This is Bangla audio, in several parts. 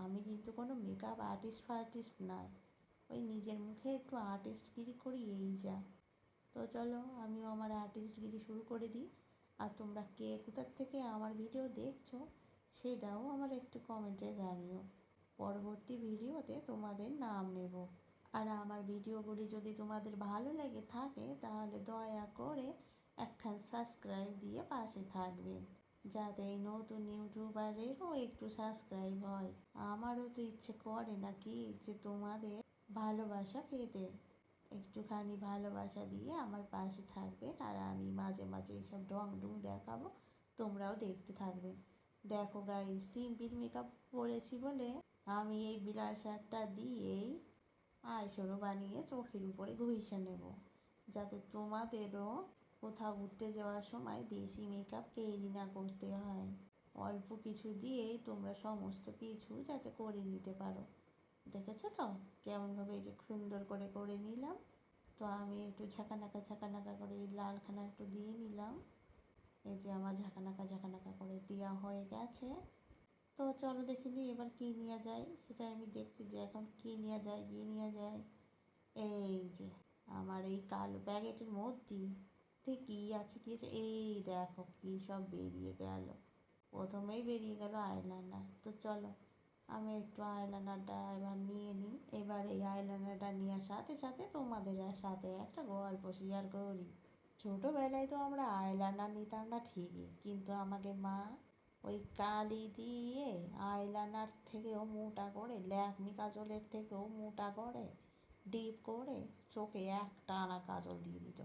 আমি কিন্তু কোনো মেকআপ আর্টিস্ট নয়, ওই নিজের মুখে একটু আর্টিস্টগিরি করি এই যা। তো চলো আমিও আমার আর্টিস্টগিরি শুরু করে দিই। আর তোমরা কে কোথার থেকে আমার ভিডিও দেখছো সেটাও আমার একটু কমেন্টে জানিও, পরবর্তী ভিডিওতে তোমাদের নাম নেব। আর আমার ভিডিওগুলি যদি তোমাদের ভালো লেগে থাকে তাহলে দয়া করে একখান সাবস্ক্রাইব দিয়ে পাশে থাকবেন, যাতে এই নতুন ইউটিউবারেরও একটু সাবস্ক্রাইব হয়। আমারও তো ইচ্ছে করে নাকি যে তোমাদের ভালোবাসা পেতে। একটুখানি ভালোবাসা দিয়ে আমার পাশে থাকবেন, আর আমি মাঝে মাঝে এইসব ঢং ঢং দেখাবো, তোমরাও দেখতে থাকবেন। দেখো গাইস, সিম্পির মেকআপ করেছি বলে আমি এই ব্লাশারটা দিয়েই আইশ্যাডো বানিয়ে চোখের উপরে ঘষে নেব, যাতে তোমাদেরও কোথাও ঘুরতে যাওয়ার সময় বেশি মেকআপ ক্যারি না করতে হয়। অল্প কিছু দিয়েই তোমরা সমস্ত কিছু যাতে করে নিতে পারো। দেখেছো তো কেমনভাবে এই যে সুন্দর করে করে নিলাম। তো আমি একটু ঝাঁকানাকা করে এই লালখানা একটু দিয়ে নিলাম। এই যে আমার ঝাঁকানাকা করে দেওয়া হয়ে গেছে। তো চলো দেখে নিই এবার কী নেওয়া যায়, সেটা আমি দেখছি যে এখন কী নেওয়া যায়, নেওয়া যায়। এই যে আমার এই কালো প্যাকেটের মধ্যে কী আছে এই দেখো কী সব বেরিয়ে গেল। প্রথমেই বেরিয়ে গেল আইলাইনার। তো চলো আমি একটু আইলাইনারটা এবার নিয়ে নিই। এবার এই আইলাইনারটা নেওয়ার সাথে সাথে তোমাদের সাথে একটা গল্প শেয়ার করি। ছোটোবেলায় তো আমরা আইলাইনার নিতাম না ঠিকই, কিন্তু আমাকে মা ওই কালি দিয়ে আইলাইনার থেকেও মোটা করে, ল্যাকমি কাজলের থেকেও মোটা করে ডিপ করে চোখে একটানা কাজল দিয়ে দিত,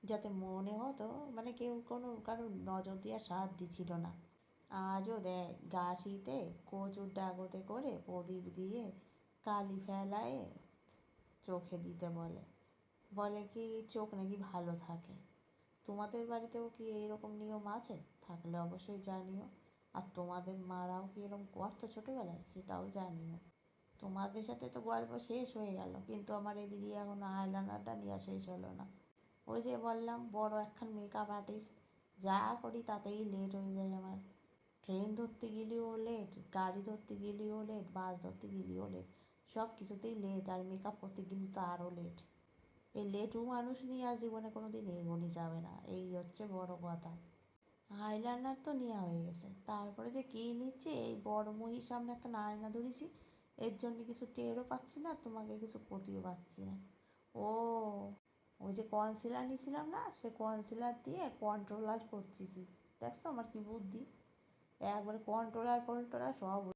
যাতে মনে হতো মানে কেউ কারোর নজর দেওয়ার সাধ্য দিচ্ছিল না। আজও দেয় গাছিতে কচুর ডাগতে করে প্রদীপ দিয়ে কালি ফেলায় চোখে দিতে বলে, বলে কি চোখ নাকি ভালো থাকে। তোমাদের বাড়িতেও কি এইরকম নিয়ম আছে? থাকলে অবশ্যই জানিও। আর তোমাদের মারাও কি এরকম করতো ছোটোবেলায়, সেটাও জানিও। তোমাদের সাথে তো গল্প শেষ হয়ে গেল, কিন্তু আমার এদিকে এখন আইলাইনারটা নেওয়া শেষ হলো না। ওই যে বললাম বড় একখান মেকআপ আর্টিস্ট, যা করি তাতেই লেট হয়ে যায় আমার। ট্রেন ধরতে গেলেও লেট, গাড়ি ধরতে গেলেও লেট, বাস ধরতে গেলেও লেট, সব কিছুতেই লেট। আর মেকআপ করতে গেলে তো আরও লেট। এই লেটু মানুষ নিয়ে আর জীবনে কোনো দিন এগোনো যাবে না, এই হচ্ছে বড় কথা। আইলাইনার তো নেওয়া হয়ে গেছে, তারপরে যে কী নিচ্ছে, এই বড় মহির সামনে একটা আয়না ধরেছি, এর জন্য কিছু টেরও পাচ্ছি না, তোমাকে কিছু ক্ষতিও পাচ্ছি না। ও, ওই যে কনসিলার নিয়েছিলাম না, সে কনসিলার দিয়ে কন্ট্রোলার করতেছি। দেখছো আমার কি বুদ্ধি, একবারে কন্ট্রোলার সব